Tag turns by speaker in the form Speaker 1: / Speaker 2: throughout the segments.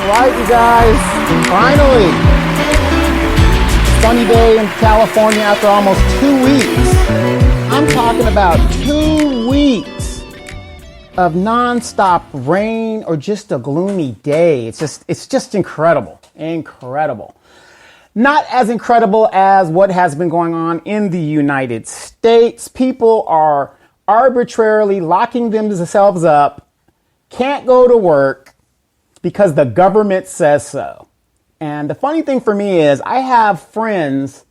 Speaker 1: right, you guys, finally, sunny day in California after almost 2 weeks. I'm talking about 2 weeks of nonstop rain or just a gloomy day. It's just incredible, incredible. Not as incredible as what has been going on in the United States. People are arbitrarily locking themselves up, can't go to work because the government says so. And the funny thing for me is I have friends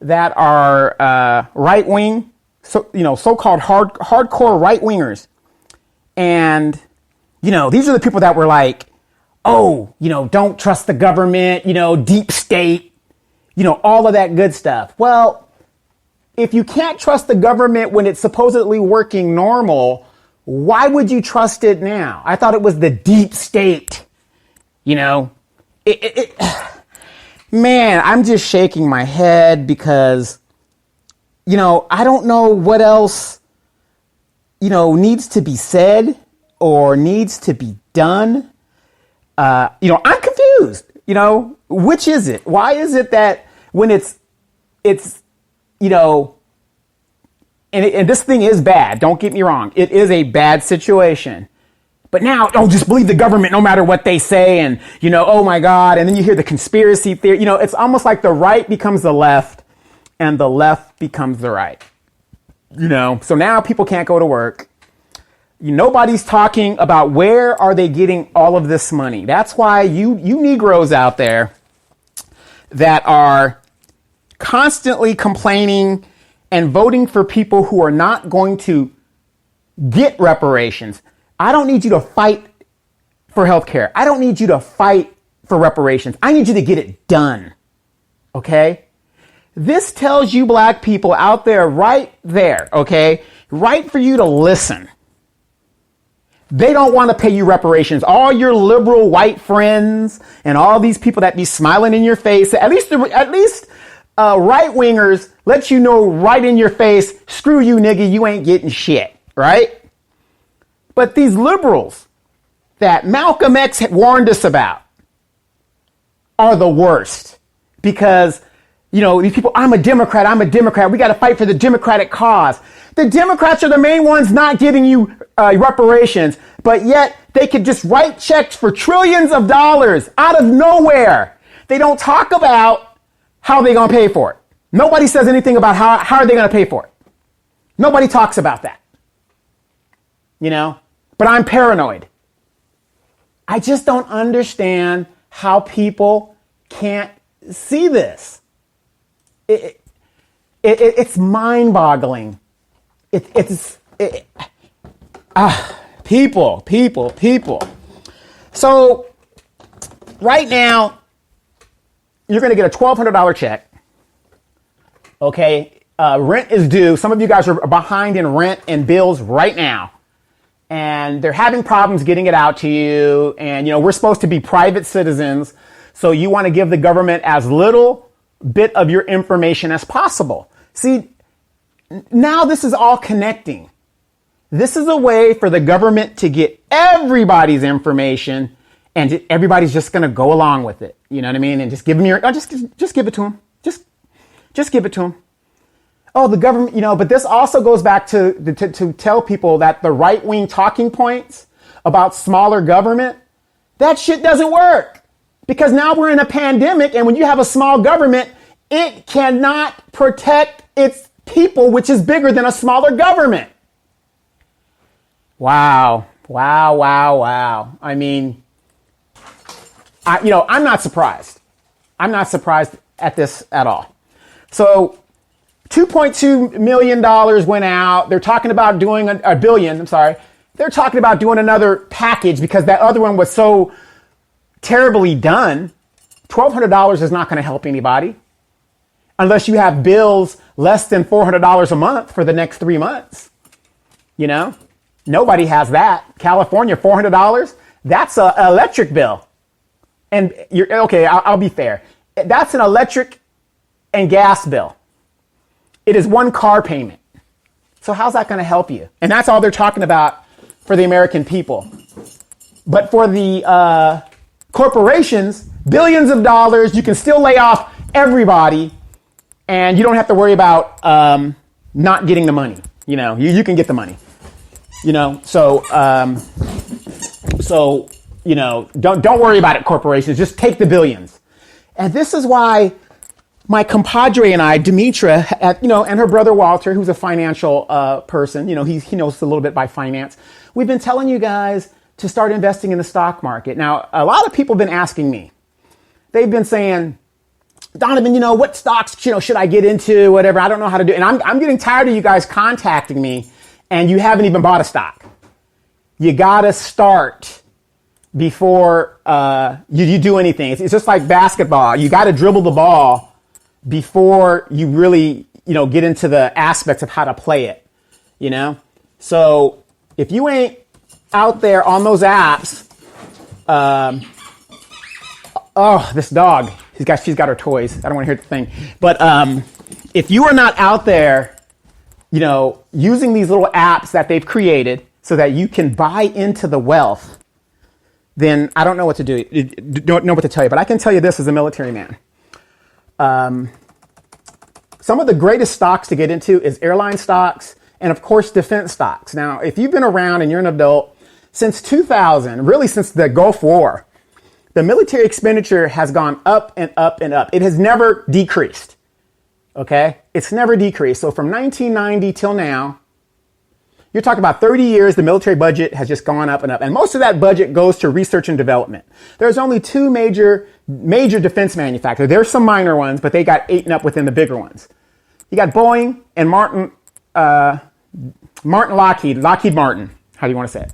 Speaker 1: that are right-wing, so-called hardcore right-wingers. And, these are the people that were like, oh, don't trust the government, deep state, all of that good stuff. Well, if you can't trust the government when it's supposedly working normal, why would you trust it now? I thought it was the deep state, Man, I'm just shaking my head because, I don't know what else, needs to be said or needs to be done. I'm confused, which is it? Why is it that when it's and this thing is bad. Don't get me wrong. It is a bad situation. But now, just believe the government no matter what they say. And, oh my God. And then you hear the conspiracy theory. It's almost like the right becomes the left and the left becomes the right. So now people can't go to work. Nobody's talking about where are they getting all of this money. That's why you Negroes out there that are constantly complaining and voting for people who are not going to get reparations. I don't need you to fight for health care. I don't need you to fight for reparations. I need you to get it done. Okay? This tells you black people out there right there, okay? Right for you to listen. They don't want to pay you reparations. All your liberal white friends and all these people that be smiling in your face, at least right-wingers let you know right in your face, screw you, nigga, you ain't getting shit, right? But these liberals that Malcolm X had warned us about are the worst because, these people, I'm a Democrat. We got to fight for the Democratic cause. The Democrats are the main ones not getting you reparations, but yet they could just write checks for trillions of dollars out of nowhere. They don't talk about how they're going to pay for it. Nobody says anything about how are they going to pay for it. Nobody talks about that. But I'm paranoid. I just don't understand how people can't see this. It's mind-boggling. People. So right now, you're going to get a $1,200 check. Okay. Rent is due. Some of you guys are behind in rent and bills right now. And they're having problems getting it out to you. And, we're supposed to be private citizens. So you want to give the government as little bit of your information as possible. See, now this is all connecting. This is a way for the government to get everybody's information and everybody's just going to go along with it. You know what I mean? And just give them just give it to them. Just give it to them. Oh, the government, but this also goes back to tell people that the right-wing talking points about smaller government, that shit doesn't work. Because now we're in a pandemic, and when you have a small government, it cannot protect its people, which is bigger than a smaller government. Wow. I mean, I'm not surprised. I'm not surprised at this at all. So $2.2 million went out. They're talking about doing a billion. I'm sorry. They're talking about doing another package because that other one was so terribly done. $1,200 is not going to help anybody unless you have bills less than $400 a month for the next 3 months. Nobody has that. California, $400. That's an electric bill. And you're okay. I'll be fair. That's an electric and gas bill. It is one car payment. So how's that going to help you? And that's all they're talking about for the American people. But for the Corporations, billions of dollars, you can still lay off everybody, and you don't have to worry about not getting the money. You can get the money. Don't worry about it, corporations. Just take the billions. And this is why my compadre and I, Demetra, and her brother Walter, who's a financial person, he knows a little bit by finance. We've been telling you guys to start investing in the stock market. Now, a lot of people have been asking me. They've been saying, Donovan, what stocks, should I get into, whatever. I don't know how to do it. And I'm getting tired of you guys contacting me and you haven't even bought a stock. You got to start before you do anything. It's just like basketball. You got to dribble the ball before you really, get into the aspects of how to play it, So if you ain't out there on those apps, this dog, she's got her toys. I don't want to hear the thing. But if you are not out there, using these little apps that they've created so that you can buy into the wealth, then I don't know what to do. Don't know what to tell you. But I can tell you this as a military man. Some of the greatest stocks to get into is airline stocks and, of course, defense stocks. Now, if you've been around and you're an adult, since 2000, really since the Gulf War, the military expenditure has gone up and up and up. It has never decreased. Okay? It's never decreased. So from 1990 till now, you're talking about 30 years, the military budget has just gone up and up. And most of that budget goes to research and development. There's only two major defense manufacturers. There's some minor ones, but they got eaten up within the bigger ones. You got Boeing and Lockheed Martin. How do you want to say it?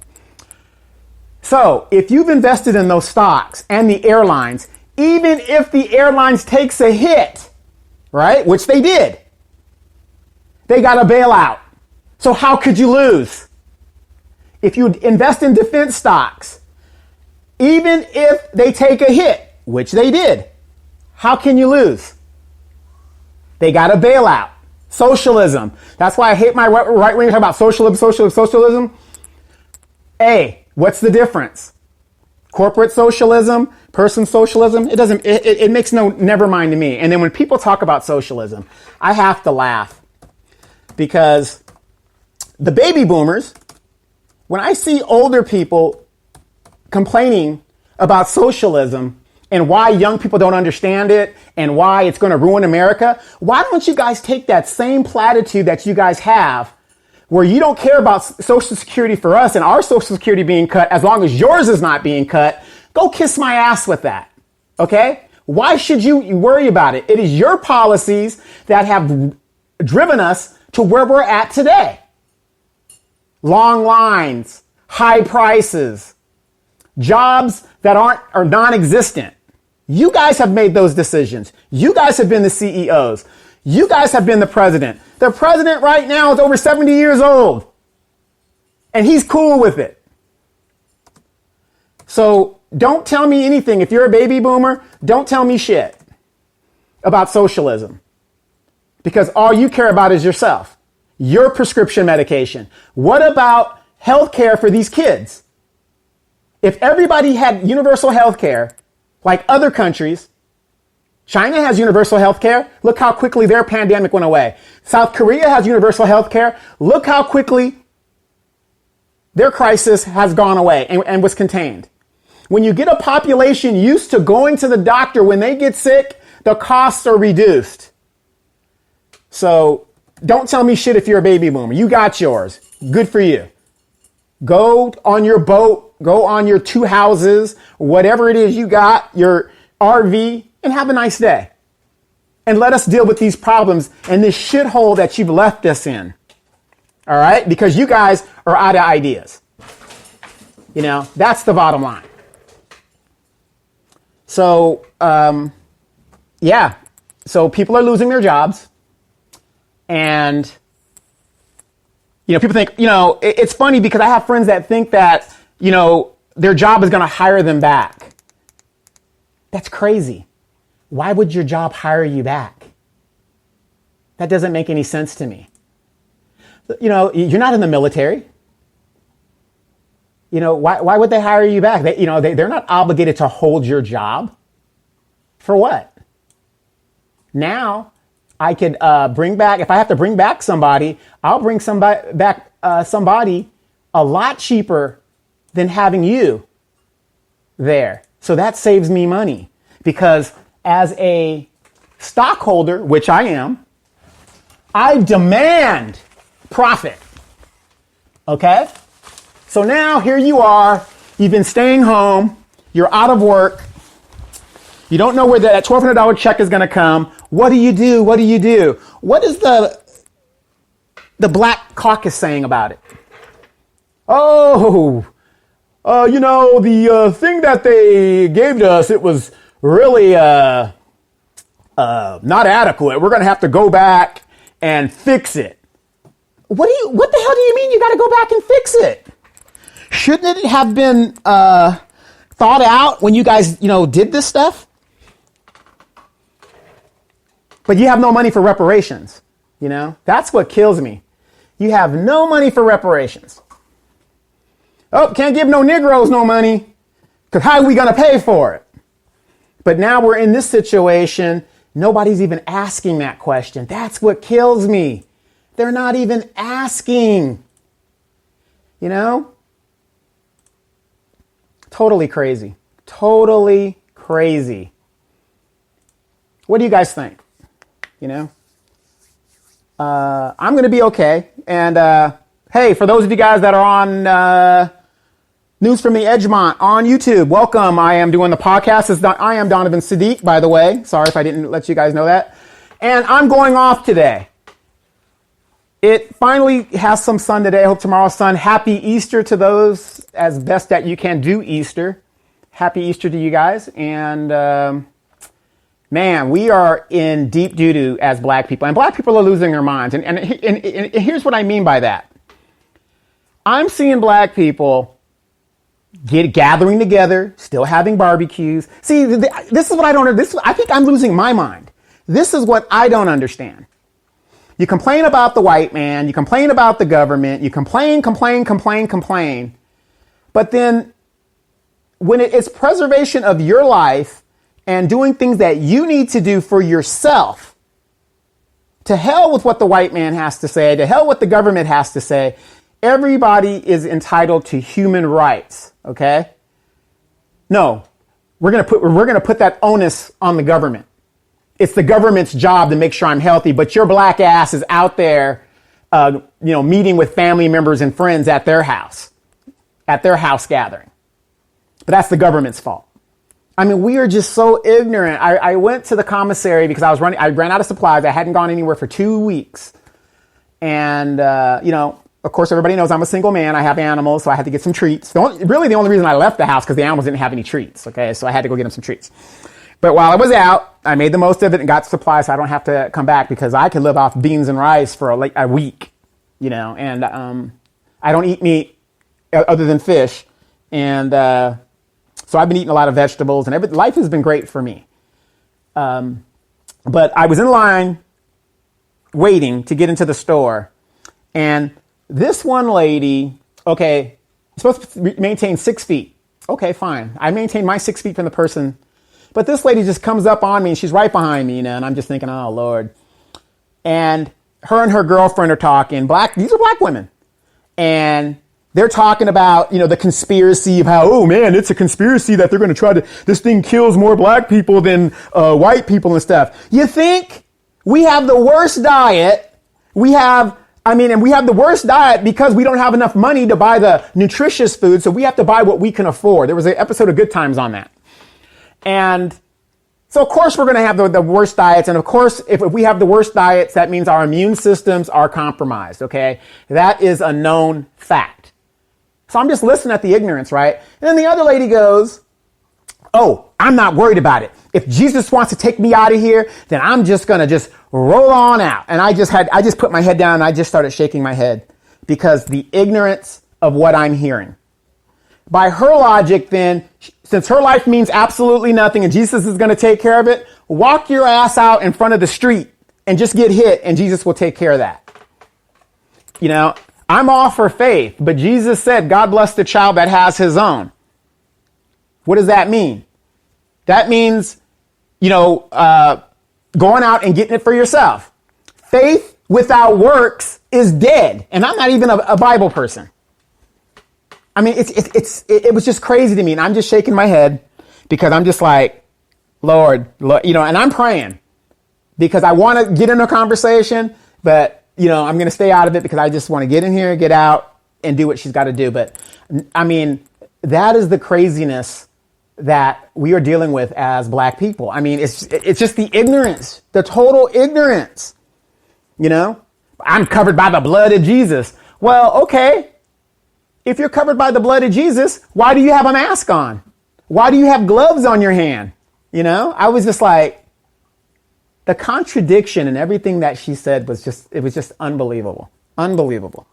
Speaker 1: So if you've invested in those stocks and the airlines, even if the airlines takes a hit, right, which they did, they got a bailout. So how could you lose? If you invest in defense stocks, even if they take a hit, which they did, how can you lose? They got a bailout. Socialism. That's why I hate my right wing talk about socialism. Hey, what's the difference? Corporate socialism, person socialism, it makes never mind to me. And then when people talk about socialism, I have to laugh because the baby boomers, when I see older people complaining about socialism and why young people don't understand it and why it's going to ruin America, why don't you guys take that same platitude that you guys have where you don't care about Social Security for us and our Social Security being cut as long as yours is not being cut, go kiss my ass with that, okay? Why should you worry about it? It is your policies that have driven us to where we're at today. Long lines, high prices, jobs that are non-existent. You guys have made those decisions. You guys have been the CEOs. You guys have been the president. The president right now is over 70 years old. And he's cool with it. So don't tell me anything. If you're a baby boomer, don't tell me shit about socialism. Because all you care about is yourself. Your prescription medication. What about health care for these kids? If everybody had universal health care, like other countries, China has universal health care. Look how quickly their pandemic went away. South Korea has universal health care. Look how quickly their crisis has gone away and was contained. When you get a population used to going to the doctor when they get sick, the costs are reduced. So don't tell me shit if you're a baby boomer. You got yours. Good for you. Go on your boat, go on your 2 houses, whatever it is you got, your RV, and have a nice day. And let us deal with these problems and this shithole that you've left us in. All right? Because you guys are out of ideas. That's the bottom line. So, yeah. So people are losing their jobs. And, people think, it's funny because I have friends that think that, their job is going to hire them back. That's crazy. Why would your job hire you back? That doesn't make any sense to me. You're not in the military. why would they hire you back? They're not obligated to hold your job. For what? Now I could bring back, if I have to bring back somebody, I'll bring somebody a lot cheaper than having you there. So that saves me money, because as a stockholder, which I am, I demand profit. Okay? So now here you are, you've been staying home, you're out of work, you don't know where that $1,200 check is going to come. What do you do? What is the Black Caucus saying about it? The thing that they gave to us, it was really not adequate. We're going to have to go back and fix it. What the hell do you mean you got to go back and fix it? Shouldn't it have been thought out when you guys, did this stuff? But you have no money for reparations. That's what kills me. You have no money for reparations. Oh, can't give no Negroes no money, because how are we going to pay for it? But now we're in this situation. Nobody's even asking that question. That's what kills me. They're not even asking. Totally crazy. Totally crazy. What do you guys think? I'm going to be okay. And hey, for those of you guys that are on News from the Edgemont on YouTube, welcome. I am doing the podcast. I am Donovan Sadiq, by the way. Sorry if I didn't let you guys know that. And I'm going off today. It finally has some sun today. I hope tomorrow's sun. Happy Easter to those, as best that you can do Easter. Happy Easter to you guys. And man, we are in deep doo-doo as black people. And black people are losing their minds. And here's what I mean by that. I'm seeing black people gathering together, still having barbecues. See, this is what I don't understand. I think I'm losing my mind. This is what I don't understand. You complain about the white man. You complain about the government. You complain. But then when it's preservation of your life and doing things that you need to do for yourself, to hell with what the white man has to say, to hell what the government has to say. Everybody is entitled to human rights, okay? No, we're gonna put that onus on the government. It's the government's job to make sure I'm healthy, but your black ass is out there, meeting with family members and friends at their house gathering. But that's the government's fault. I mean, we are just so ignorant. I went to the commissary because I ran out of supplies. I hadn't gone anywhere for 2 weeks. And, of course, everybody knows I'm a single man. I have animals, so I had to get some treats. Really, the only reason I left the house because the animals didn't have any treats, okay? So I had to go get them some treats. But while I was out, I made the most of it and got supplies so I don't have to come back, because I could live off beans and rice for a week, and I don't eat meat other than fish. And so I've been eating a lot of vegetables, and life has been great for me. But I was in line waiting to get into the store, and this one lady, okay, supposed to maintain 6 feet. Okay, fine. I maintain my 6 feet from the person. But this lady just comes up on me, and she's right behind me, and I'm just thinking, oh, Lord. And her girlfriend are talking. These are black women. And they're talking about, the conspiracy of how, oh, man, it's a conspiracy that they're going to try to, this thing kills more black people than white people and stuff. You think? We have the worst diet. We have the worst diet because we don't have enough money to buy the nutritious food, so we have to buy what we can afford. There was an episode of Good Times on that. And so, of course, we're going to have the worst diets. And, of course, if we have the worst diets, that means our immune systems are compromised, okay? That is a known fact. So I'm just listening at the ignorance, right? And then the other lady goes, oh, I'm not worried about it. If Jesus wants to take me out of here, then I'm just going to just roll on out. And I just put my head down and I just started shaking my head because the ignorance of what I'm hearing. By her logic, then, since her life means absolutely nothing and Jesus is going to take care of it, walk your ass out in front of the street and just get hit and Jesus will take care of that. I'm all for faith, but Jesus said, God bless the child that has his own. What does that mean? That means, going out and getting it for yourself. Faith without works is dead. And I'm not even a Bible person. I mean, it was just crazy to me. And I'm just shaking my head because I'm just like, Lord, and I'm praying because I want to get in a conversation, but I'm going to stay out of it because I just want to get in here, get out, and do what she's got to do. But I mean, that is the craziness that we are dealing with as black people. I mean, it's just the ignorance, the total ignorance. I'm covered by the blood of Jesus. Well, okay. If you're covered by the blood of Jesus, why do you have a mask on? Why do you have gloves on your hand? I was just like, the contradiction in everything that she said was just unbelievable. Unbelievable.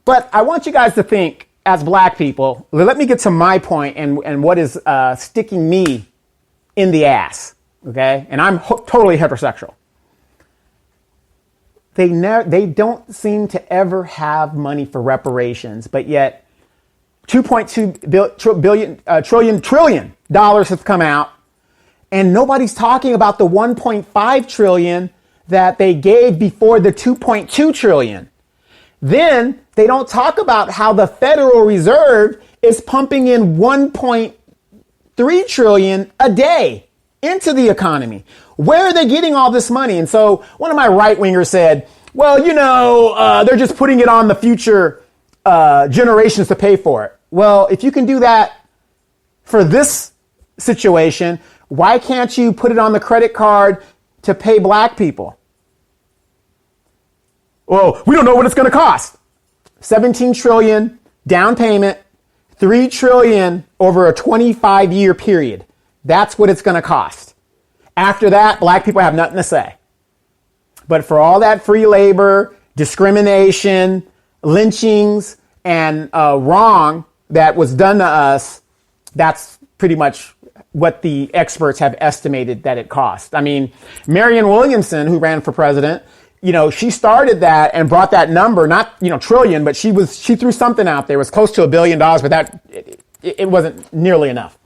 Speaker 1: But I want you guys to think, as black people, let me get to my point and what is sticking me in the ass, okay? And I'm totally heterosexual. They don't seem to ever have money for reparations, but yet $2.2 trillion have come out, and nobody's talking about the 1.5 trillion that they gave before the 2.2 trillion. Then they don't talk about how the Federal Reserve is pumping in 1.3 trillion a day into the economy. Where are they getting all this money? And so one of my right-wingers said, well, they're just putting it on the future generations to pay for it. Well, if you can do that for this situation, why can't you put it on the credit card to pay black people? Well, we don't know what it's going to cost. 17 trillion down payment, 3 trillion over a 25-year period. That's what it's going to cost. After that, black people have nothing to say. But for all that free labor, discrimination, lynchings, and wrong that was done to us, that's pretty much what the experts have estimated that it cost. I mean, Marianne Williamson, who ran for president, she started that and brought that number, not, trillion, but she threw something out there. It was close to $1 billion, but that it wasn't nearly enough.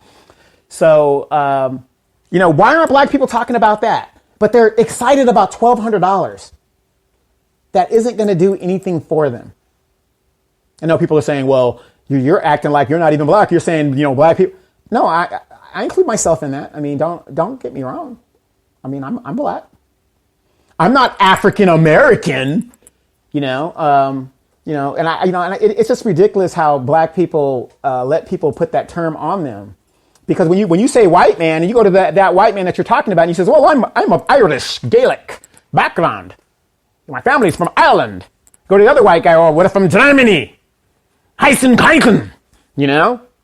Speaker 1: So, why aren't black people talking about that? But they're excited about $1,200. That isn't going to do anything for them. I know people are saying, well, you're acting like you're not even black. You're saying, black people. No, I include myself in that. I mean, don't get me wrong. I mean, I'm black. I'm not African American, and it's just ridiculous how black people let people put that term on them. Because when you say white man, and you go to that white man that you're talking about, and he says, well, I'm of Irish Gaelic background. My family's from Ireland. Go to the other white guy, or what if from Germany? Heißen Keichen.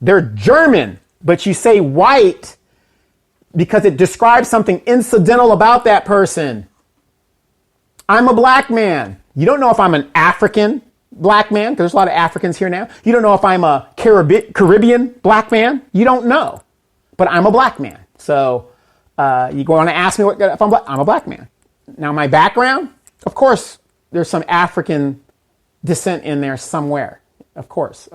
Speaker 1: They're German, but you say white because it describes something incidental about that person. I'm a black man. You don't know if I'm an African black man, because there's a lot of Africans here now. You don't know if I'm a Caribbean black man. You don't know. But I'm a black man. So you want to ask me if I'm black? I'm a black man. Now, my background, of course, there's some African descent in there somewhere. Of course.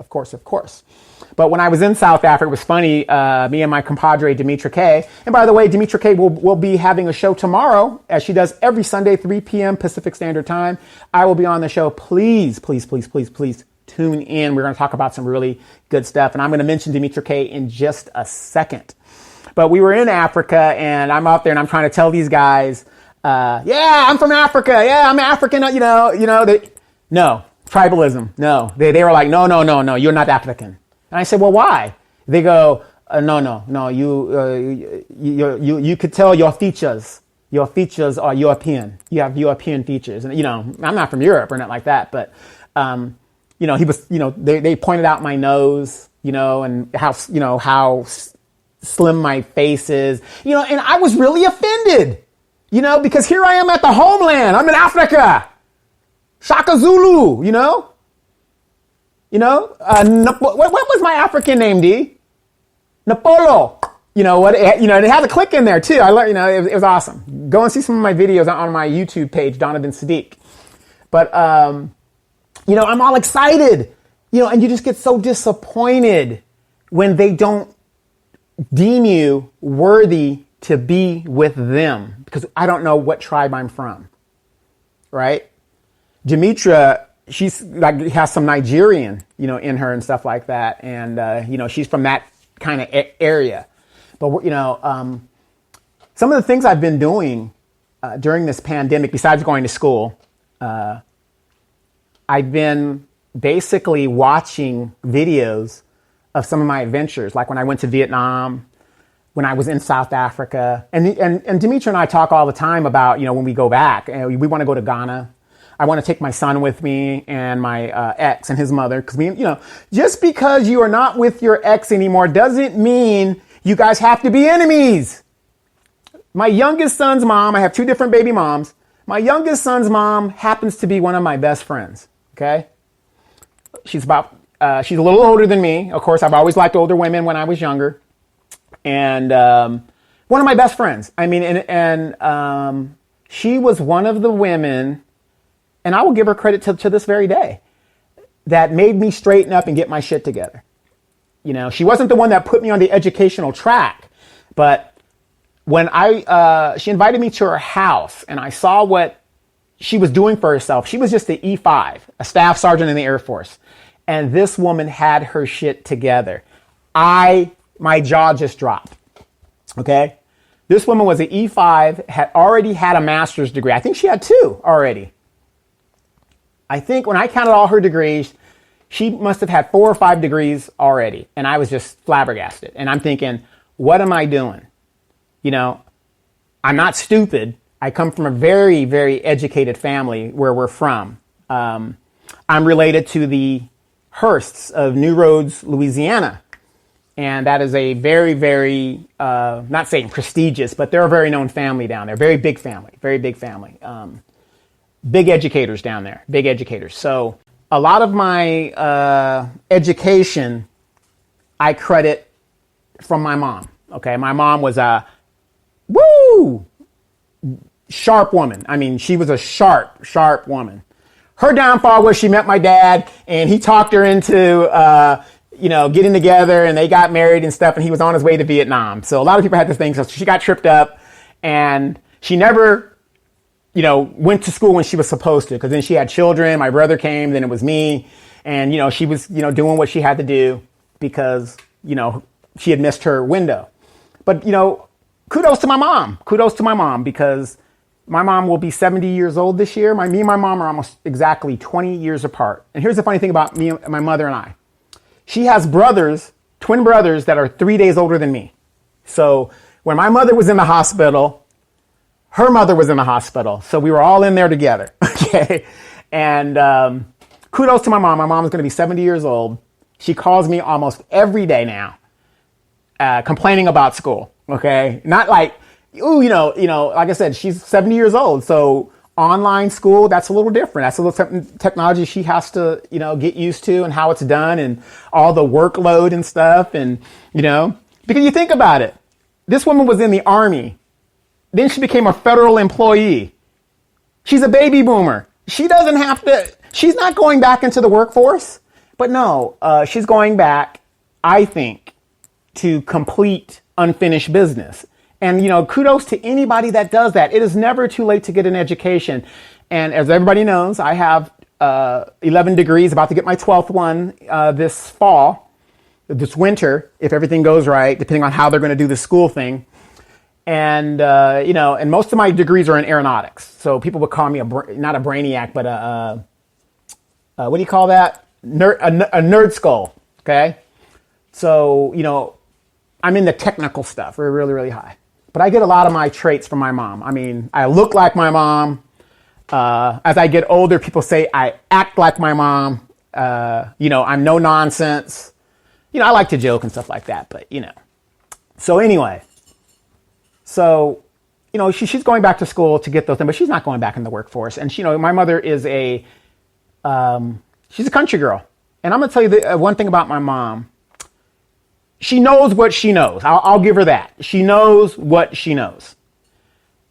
Speaker 1: But when I was in South Africa, it was funny, me and my compadre, Demetra K. And by the way, Demetra K will be having a show tomorrow, as she does every Sunday, 3 p.m. Pacific Standard Time. I will be on the show. Please tune in. We're going to talk about some really good stuff. And I'm going to mention Demetra K in just a second. But we were in Africa, and I'm out there, and I'm trying to tell these guys, I'm from Africa. Yeah, I'm African. No, tribalism. No, they were like, no, you're not African. And I said, well, why? They go, no, you could tell your features. Your features are European. You have European features. And, I'm not from Europe or not like that, but, he was, they pointed out my nose, and how slim my face is, and I was really offended, because here I am at the homeland. I'm in Africa. Shaka Zulu, what was my African name, D? Napolo. It had a click in there too. I learned, it was awesome. Go and see some of my videos on my YouTube page, Donovan Sadiq. But, I'm all excited, and you just get so disappointed when they don't deem you worthy to be with them, because I don't know what tribe I'm from, right? Demetra, she's like has some Nigerian, in her and stuff like that, and she's from that kind of area. But some of the things I've been doing during this pandemic, besides going to school, I've been basically watching videos of some of my adventures, like when I went to Vietnam, when I was in South Africa, and Demetra and I talk all the time about, when we go back, and we want to go to Ghana. I want to take my son with me and my ex and his mother, because just because you are not with your ex anymore doesn't mean you guys have to be enemies. My youngest son's mom, I have two different baby moms. My youngest son's mom happens to be one of my best friends. Okay, she's a little older than me. Of course, I've always liked older women when I was younger, and one of my best friends. I mean, and she was one of the women, and I will give her credit to this very day, that made me straighten up and get my shit together. She wasn't the one that put me on the educational track, but when she invited me to her house and I saw what she was doing for herself. She was just an E5, a staff sergeant in the Air Force. And this woman had her shit together. My jaw just dropped. Okay? This woman was an E5, had already had a master's degree. I think she had two already. I think when I counted all her degrees, she must have had 4 or 5 degrees already. And I was just flabbergasted. And I'm thinking, what am I doing? I'm not stupid. I come from a very, very educated family where we're from. I'm related to the Hearsts of New Roads, Louisiana. And that is a very, very, not saying prestigious, but they're a very known family down there. Very big family, very big family. Big educators down there, big educators. So a lot of my education, I credit from my mom. Okay, my mom was a sharp woman. I mean, she was a sharp woman. Her downfall was she met my dad and he talked her into, getting together, and they got married and stuff, and he was on his way to Vietnam. So a lot of people had this thing. So she got tripped up, and she never, went to school when she was supposed to, because then she had children. My brother came, then it was me. And, she was, doing what she had to do because, she had missed her window. But, kudos to my mom, because my mom will be 70 years old this year. Me and my mom are almost exactly 20 years apart. And here's the funny thing about me and my mother and I. She has twin brothers that are 3 days older than me. So when my mother was in the hospital, her mother was in the hospital. So we were all in there together. Okay. And kudos to my mom. My mom is going to be 70 years old. She calls me almost every day now, complaining about school. Okay. Not like, like I said, she's 70 years old. So online school, that's a little different. That's a little technology she has to, get used to, and how it's done, and all the workload and stuff. And, because you think about it, this woman was in the Army. Then she became a federal employee. She's a baby boomer. She's not going back into the workforce, but no, she's going back, I think, to complete unfinished business. And, kudos to anybody that does that. It is never too late to get an education. And as everybody knows, I have 11 degrees, about to get my 12th one this winter, if everything goes right, depending on how they're going to do the school thing. And, and most of my degrees are in aeronautics. So people would call me not a brainiac, but what do you call that? A nerd skull. Okay. So, I'm in the technical stuff. We're really, really high. But I get a lot of my traits from my mom. I mean, I look like my mom. As I get older, people say I act like my mom. I'm no nonsense. I like to joke and stuff like that, but, So anyway, she's going back to school to get those things, but she's not going back in the workforce. And, my mother is she's a country girl. And I'm going to tell you one thing about my mom. She knows what she knows. I'll give her that. She knows what she knows.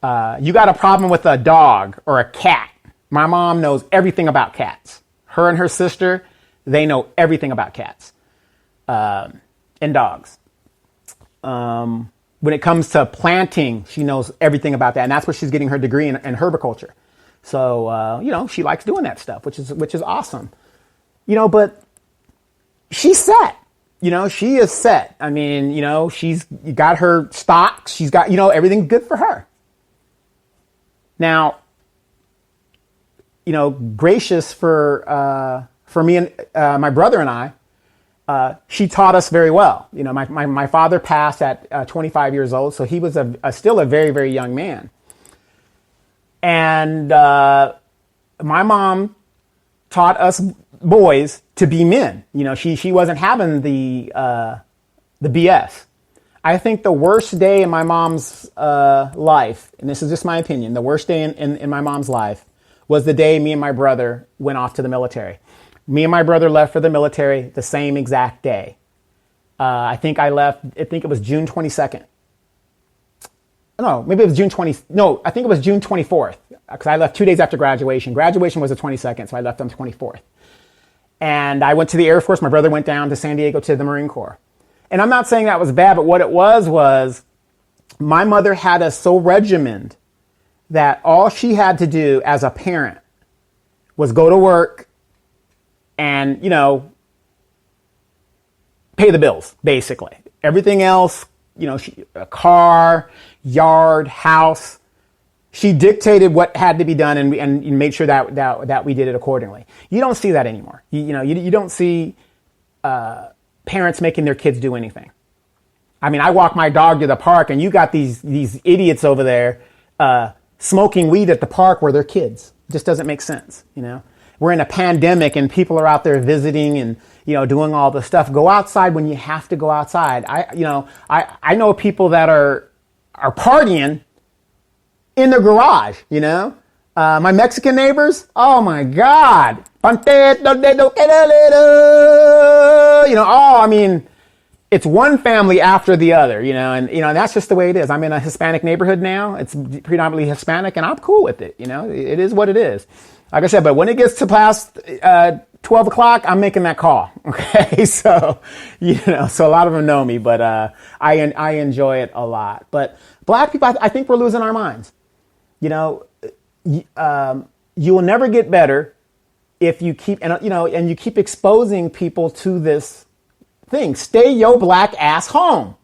Speaker 1: You got a problem with a dog or a cat. My mom knows everything about cats. Her and her sister, they know everything about cats and dogs. When it comes to planting, she knows everything about that. And that's what she's getting her degree in herbiculture. So, she likes doing that stuff, which is awesome. But she's set. She is set. I mean, she's got her stocks. She's got, everything good for her. Now, gracious for me and my brother and I, she taught us very well. My father passed at 25 years old, so he was still a very, very young man. And my mom taught us boys to be men. She wasn't having the BS. I think the worst day in my mom's life, and this is just my opinion, the worst day in my mom's life was the day me and my brother went off to the military. Me and my brother left for the military the same exact day. I think it was June 22nd. No, maybe it was June 20. No, I think it was June 24th because I left 2 days after graduation. Graduation was the 22nd, so I left on the 24th. And I went to the Air Force. My brother went down to San Diego to the Marine Corps. And I'm not saying that was bad, but what it was my mother had us so regimented that all she had to do as a parent was go to work and, pay the bills, basically. Everything else, a car, yard, house, she dictated what had to be done and made sure that we did it accordingly. You don't see that anymore. You don't see parents making their kids do anything. I mean, I walk my dog to the park and you got these idiots over there smoking weed at the park where they're kids. It just doesn't make sense, We're in a pandemic and people are out there visiting and, doing all the stuff. Go outside when you have to go outside. I know people that are partying in their garage, My Mexican neighbors, oh my God. It's one family after the other, and that's just the way it is. I'm in a Hispanic neighborhood now. It's predominantly Hispanic and I'm cool with it. It is what it is. Like I said, but when it gets to past 12 o'clock, I'm making that call. Okay. So, so a lot of them know me, but I enjoy it a lot. But black people, I think we're losing our minds. You will never get better if you keep, and you keep exposing people to this thing. Stay your black ass home.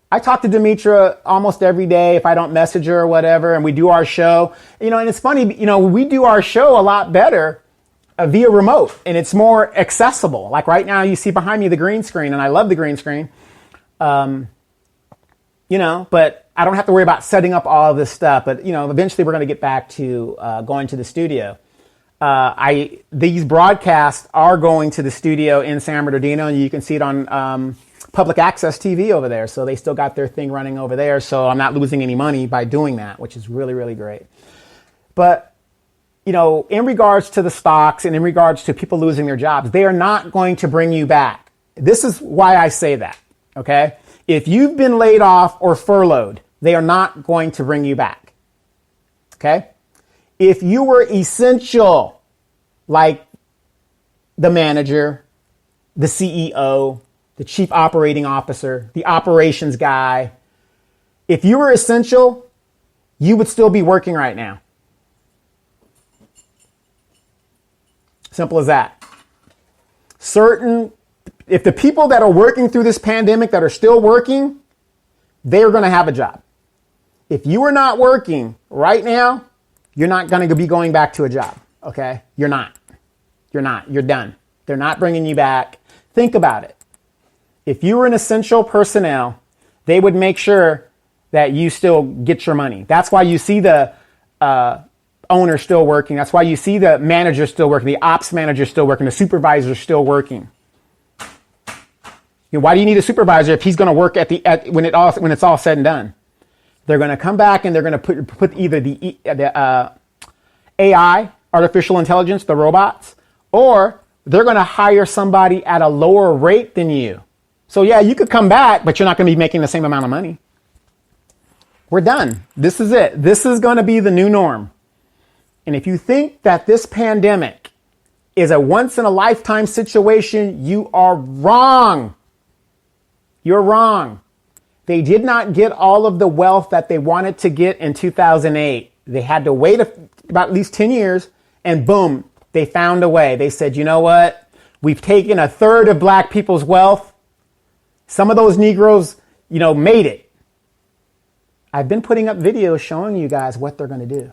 Speaker 1: I talk to Demetra almost every day if I don't message her or whatever, and we do our show. And it's funny, we do our show a lot better via remote, and it's more accessible. Like right now, you see behind me the green screen, and I love the green screen. But I don't have to worry about setting up all of this stuff. But, eventually we're going to get back to going to the studio. These broadcasts are going to the studio in San Bernardino, and you can see it on public access TV over there. So they still got their thing running over there. So I'm not losing any money by doing that, which is really, really great. But, in regards to the stocks and in regards to people losing their jobs, they are not going to bring you back. This is why I say that. Okay. If you've been laid off or furloughed, they are not going to bring you back. Okay. If you were essential, like the manager, the CEO, the chief operating officer, the operations guy, if you were essential, you would still be working right now. Simple as that. If the people that are working through this pandemic that are still working, they're going to have a job. If you are not working right now, you're not going to be going back to a job. Okay? You're not. You're done. They're not bringing you back. Think about it. If you were an essential personnel, they would make sure that you still get your money. That's why you see the owner still working. That's why you see the manager still working, the ops manager still working, the supervisor still working. Why do you need a supervisor if he's going to work when it's all said and done? They're going to come back and they're going to put either the AI, artificial intelligence, the robots, or they're going to hire somebody at a lower rate than you. So yeah, you could come back, but you're not going to be making the same amount of money. We're done. This is it. This is going to be the new norm. And if you think that this pandemic is a once in a lifetime situation, you are wrong. You're wrong. They did not get all of the wealth that they wanted to get in 2008. They had to wait about at least 10 years, and boom, they found a way. They said, you know what? We've taken a third of black people's wealth. Some of those Negroes, made it. I've been putting up videos showing you guys what they're going to do.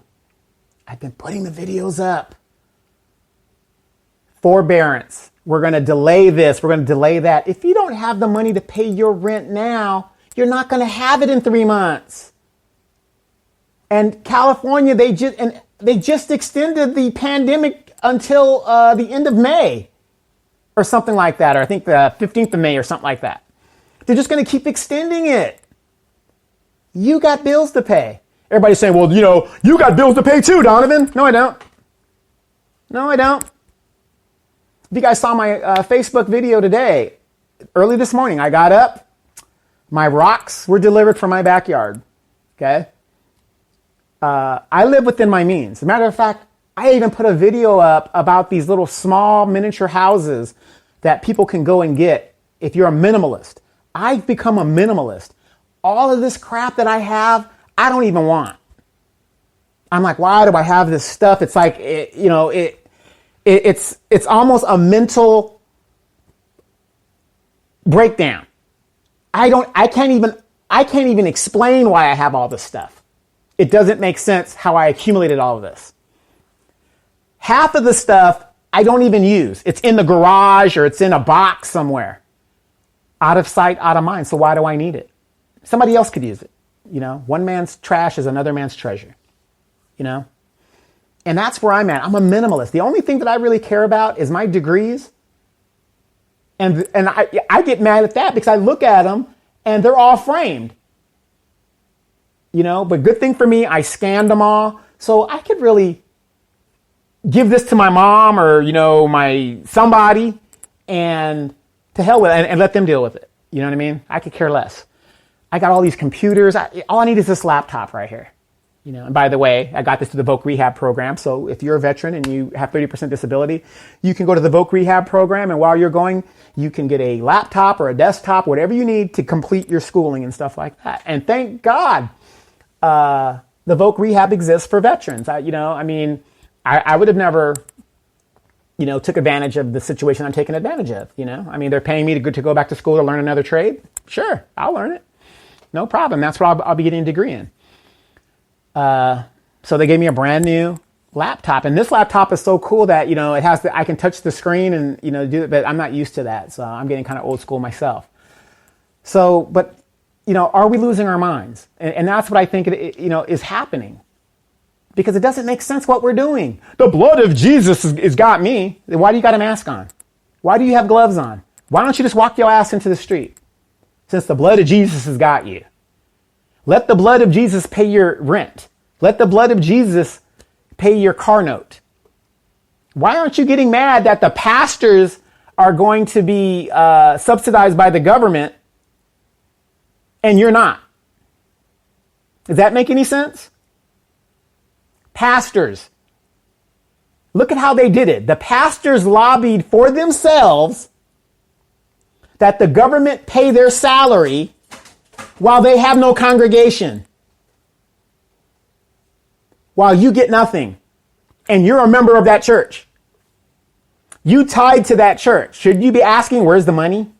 Speaker 1: I've been putting the videos up. Forbearance. We're going to delay this. We're going to delay that. If you don't have the money to pay your rent now, you're not going to have it in 3 months. And California, they just extended the pandemic until the end of May or something like that. Or I think the 15th of May or something like that. They're just going to keep extending it. You got bills to pay. Everybody's saying, well, you got bills to pay too, Donovan. No, I don't. No, I don't. If you guys saw my Facebook video today, early this morning, I got up. My rocks were delivered from my backyard. Okay? I live within my means. As a matter of fact, I even put a video up about these little small miniature houses that people can go and get if you're a minimalist. I've become a minimalist. All of this crap that I have, I don't even want. I'm like, why do I have this stuff? It's like, it's almost a mental breakdown. I can't even explain why I have all this stuff. It doesn't make sense how I accumulated all of this. Half of the stuff I don't even use. It's in the garage or it's in a box somewhere. Out of sight, out of mind. So why do I need it? Somebody else could use it. One man's trash is another man's treasure. And that's where I'm at. I'm a minimalist. The only thing that I really care about is my degrees. And I get mad at that because I look at them and they're all framed. But good thing for me, I scanned them all. So I could really give this to my mom or, my somebody and to hell with it and let them deal with it. You know what I mean? I could care less. I got all these computers. All I need is this laptop right here. And by the way, I got this through the Voc Rehab program. So if you're a veteran and you have 30% disability, you can go to the Voc Rehab program. And while you're going, you can get a laptop or a desktop, whatever you need to complete your schooling and stuff like that. And thank God, the Voc Rehab exists for veterans. I would have never, took advantage of the situation I'm taking advantage of. They're paying me to go back to school to learn another trade. Sure, I'll learn it. No problem. That's what I'll be getting a degree in. So they gave me a brand new laptop, and this laptop is so cool that, it has I can touch the screen and, do it, but I'm not used to that. So I'm getting kind of old school myself. So, but, are we losing our minds? And that's what I think, is happening because it doesn't make sense what we're doing. The blood of Jesus has got me. Why do you got a mask on? Why do you have gloves on? Why don't you just walk your ass into the street? Since the blood of Jesus has got you. Let the blood of Jesus pay your rent. Let the blood of Jesus pay your car note. Why aren't you getting mad that the pastors are going to be subsidized by the government and you're not? Does that make any sense? Pastors. Look at how they did it. The pastors lobbied for themselves that the government pay their salary while they have no congregation. While you get nothing. And you're a member of that church. You tied to that church. Should you be asking, where's the money?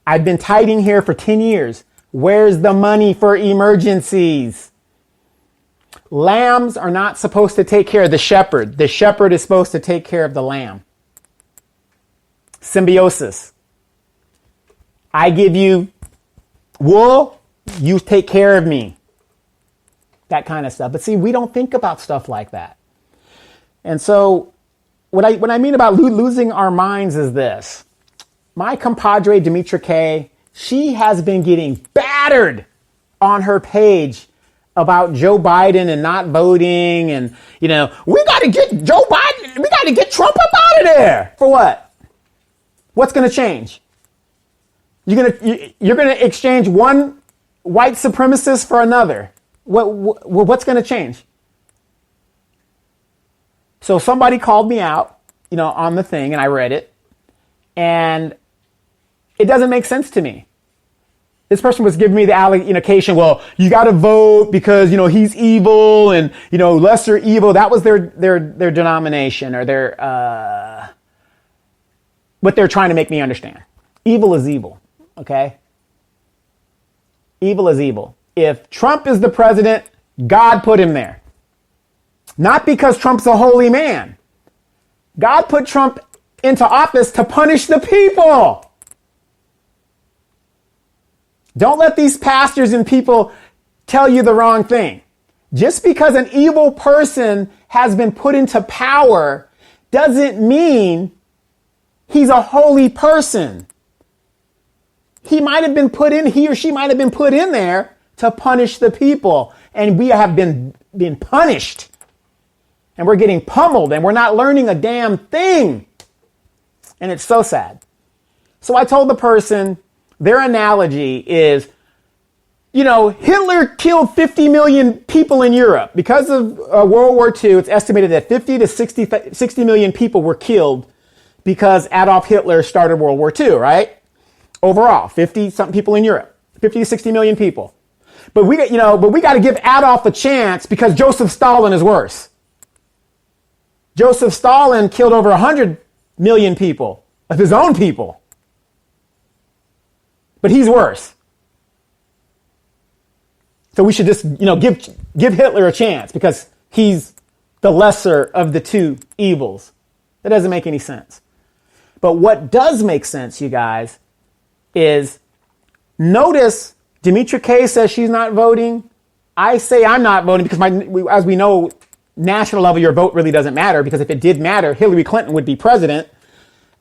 Speaker 1: I've been tithing here for 10 years. Where's the money for emergencies? Lambs are not supposed to take care of the shepherd. The shepherd is supposed to take care of the lamb. Symbiosis. I give you wool, you take care of me. That kind of stuff. But see, we don't think about stuff like that. And so what I mean about losing our minds is this. My compadre, Demetra Kay, she has been getting battered on her page about Joe Biden and not voting. And, we got to get Joe Biden, we got to get Trump up out of there. For what? What's going to change? You're going to exchange one white supremacist for another. What's going to change? So somebody called me out, on the thing, and I read it, and it doesn't make sense to me. This person was giving me the allocation, well, you got to vote because, he's evil and, lesser evil. That was their denomination or their, what they're trying to make me understand. Evil is evil, okay? Evil is evil. If Trump is the president, God put him there. Not because Trump's a holy man. God put Trump into office to punish the people. Don't let these pastors and people tell you the wrong thing. Just because an evil person has been put into power doesn't mean he's a holy person. He or she might have been put in there to punish the people. And we have been punished. And we're getting pummeled and we're not learning a damn thing. And it's so sad. So I told the person, their analogy is, Hitler killed 50 million people in Europe. Because of World War II, it's estimated that 50 to 60 million people were killed because Adolf Hitler started World War II, right? Overall, 50-something people in Europe. 50 to 60 million people. But we got to give Adolf a chance because Joseph Stalin is worse. Joseph Stalin killed over 100 million people, of his own people. But he's worse. So we should just, give Hitler a chance because he's the lesser of the two evils. That doesn't make any sense. But what does make sense, you guys, is notice Demetra Kay says she's not voting. I say I'm not voting because as we know, national level, your vote really doesn't matter because if it did matter, Hillary Clinton would be president.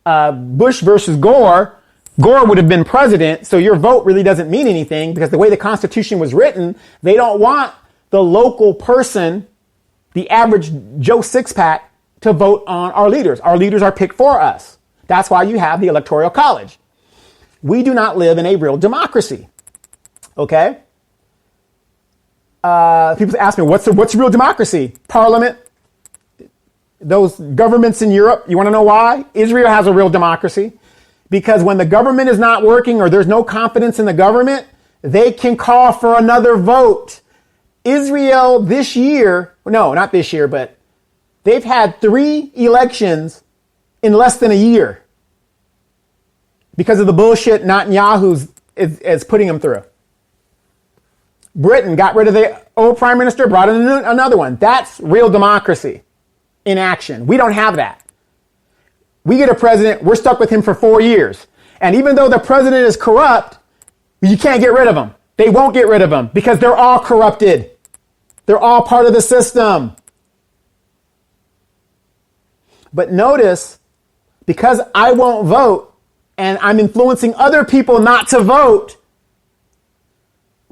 Speaker 1: Bush versus Gore would have been president, so your vote really doesn't mean anything because the way the Constitution was written, they don't want the local person, the average Joe Sixpack, to vote on our leaders. Our leaders are picked for us. That's why you have the Electoral College. We do not live in a real democracy. Okay? People ask me, what's real democracy? Parliament. Those governments in Europe, you want to know why? Israel has a real democracy. Because when the government is not working or there's no confidence in the government, they can call for another vote. Israel this year, no, not this year, but they've had 3 elections in less than a year because of the bullshit Netanyahu is putting them through. Britain got rid of the old prime minister, brought in another one. That's real democracy in action. We don't have that. We get a president, we're stuck with him for 4 years. And even though the president is corrupt, you can't get rid of him. They won't get rid of him because they're all corrupted. They're all part of the system. But notice, because I won't vote and I'm influencing other people not to vote,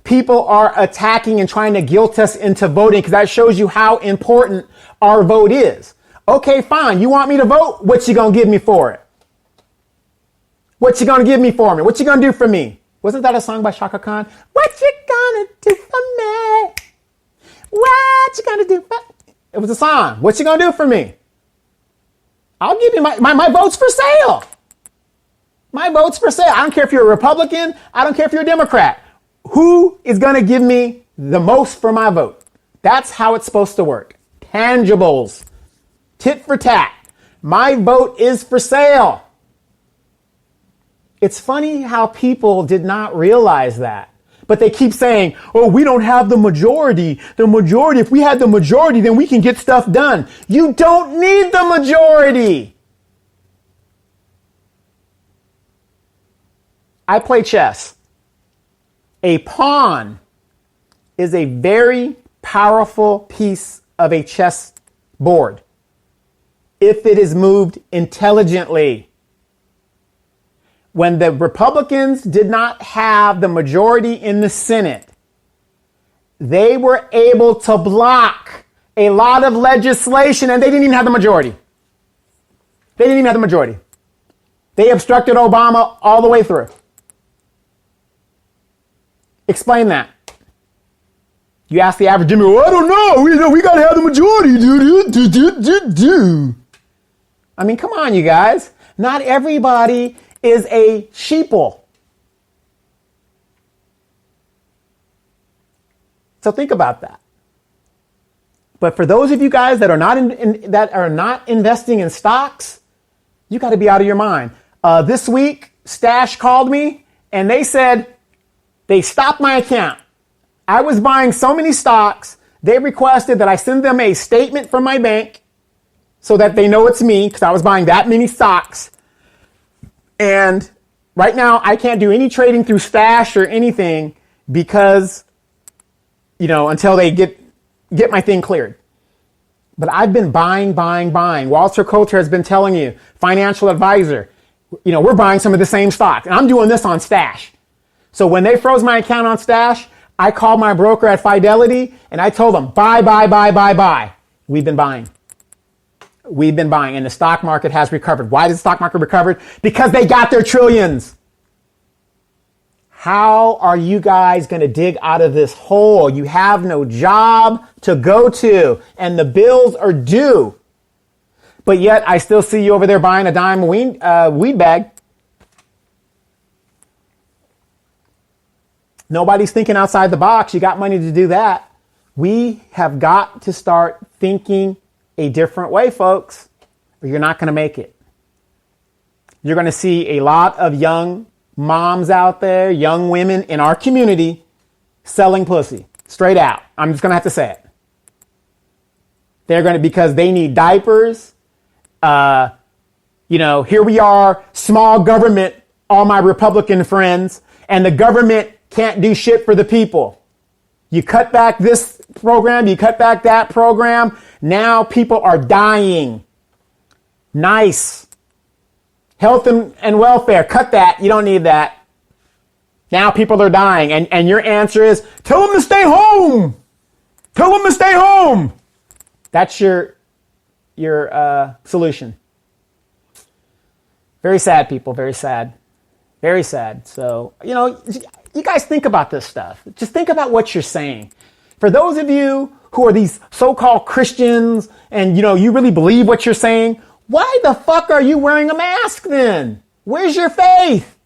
Speaker 1: people are attacking and trying to guilt us into voting because that shows you how important our vote is. Okay, fine. You want me to vote? What you gonna give me for it? What you gonna give me for me? What you gonna do for me? Wasn't that a song by Shaka Khan? What you gonna do for me? What you gonna do for me? It was a song. What you gonna do for me? I'll give you my vote's for sale. My vote's for sale. I don't care if you're a Republican. I don't care if you're a Democrat. Who is gonna give me the most for my vote? That's how it's supposed to work. Tangibles. Tit for tat. My vote is for sale. It's funny how people did not realize that. But they keep saying, oh, we don't have the majority. The majority, if we had the majority, then we can get stuff done. You don't need the majority. I play chess. A pawn is a very powerful piece of a chess board if it is moved intelligently. When the Republicans did not have the majority in the Senate, they were able to block a lot of legislation and they didn't even have the majority. They didn't even have the majority. They obstructed Obama all the way through. Explain that. You ask the average Jimmy, well, I don't know. We got to have the majority. I mean, come on, you guys. Not everybody is a sheeple. So think about that. But for those of you guys that are not investing in stocks, you got to be out of your mind. This week, Stash called me and they said they stopped my account. I was buying so many stocks. They requested that I send them a statement from my bank so that they know it's me because I was buying that many stocks. And right now, I can't do any trading through Stash or anything because, until they get my thing cleared. But I've been buying. Walter Coulter has been telling you, financial advisor, we're buying some of the same stocks. And I'm doing this on Stash. So when they froze my account on Stash, I called my broker at Fidelity and I told them, buy. We've been buying. And the stock market has recovered. Why did the stock market recover? Because they got their trillions. How are you guys going to dig out of this hole? You have no job to go to and the bills are due. But yet I still see you over there buying a dime weed bag. Nobody's thinking outside the box. You got money to do that. We have got to start thinking a different way, folks, or you're not going to make it. You're going to see a lot of young moms out there, young women in our community selling pussy straight out. I'm just going to have to say it. They're going to, because they need diapers. Here we are, small government, all my Republican friends, and the government can't do shit for the people. You cut back this program, you cut back that program. Now people are dying. Nice. Health and welfare, cut that. You don't need that. Now people are dying. And your answer is, tell them to stay home. Tell them to stay home. That's your solution. Very sad, people. Very sad. Very sad. So, you guys think about this stuff. Just think about what you're saying. For those of you who are these so-called Christians and, you really believe what you're saying, why the fuck are you wearing a mask then? Where's your faith?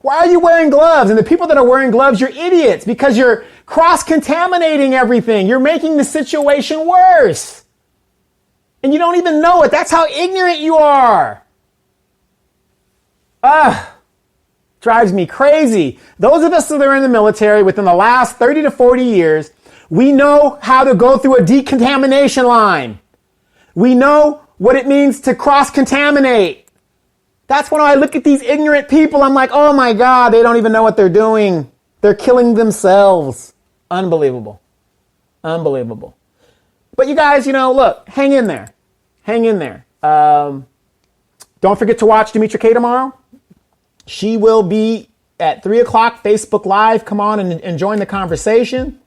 Speaker 1: Why are you wearing gloves? And the people that are wearing gloves, you're idiots because you're cross-contaminating everything. You're making the situation worse. And you don't even know it. That's how ignorant you are. Drives me crazy. Those of us that are in the military within the last 30 to 40 years, we know how to go through a decontamination line. We know what it means to cross-contaminate. That's when I look at these ignorant people, I'm like, oh my God, they don't even know what they're doing. They're killing themselves. Unbelievable. Unbelievable. But you guys, look, hang in there. Hang in there. Don't forget to watch Demetra K tomorrow. She will be at 3 o'clock Facebook Live. Come on and join the conversation.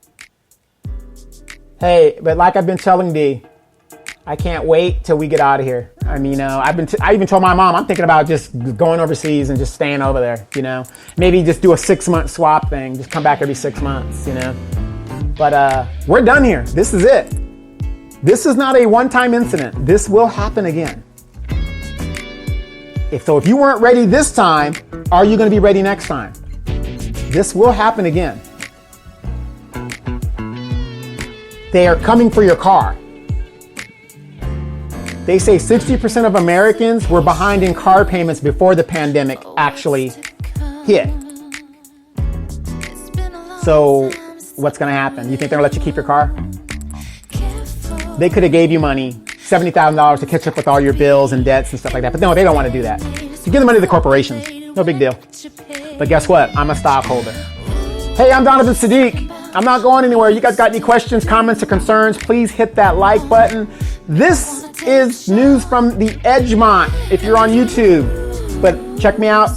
Speaker 1: Hey, but like I've been telling D, I can't wait till we get out of here. I mean, I even told my mom I'm thinking about just going overseas and just staying over there. Maybe just do a 6-month swap thing. Just come back every 6 months. But we're done here. This is it. This is not a one-time incident. This will happen again. If you weren't ready this time, are you going to be ready next time? This will happen again. They are coming for your car. They say 60% of Americans were behind in car payments before the pandemic actually hit. So what's going to happen? You think they're going to let you keep your car? They could have gave you money, $70,000 to catch up with all your bills and debts and stuff like that. But no, they don't want to do that. You give the money to the corporations. No big deal. But guess what? I'm a stockholder. Hey, I'm Donovan Sadiq. I'm not going anywhere. You guys got any questions, comments, or concerns? Please hit that like button. This is news from the Edgemont if you're on YouTube. But check me out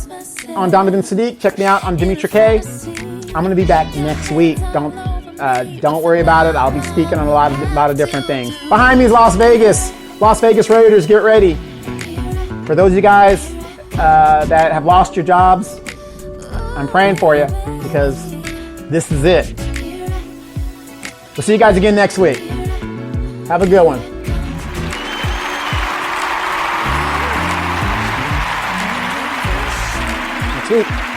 Speaker 1: on Donovan Sadiq. Check me out on Demetra K. I'm going to be back next week. Don't worry about it. I'll be speaking on a lot of different things. Behind me is Las Vegas. Las Vegas Raiders, get ready. For those of you guys that have lost your jobs, I'm praying for you because this is it. We'll see you guys again next week. Have a good one. Next week.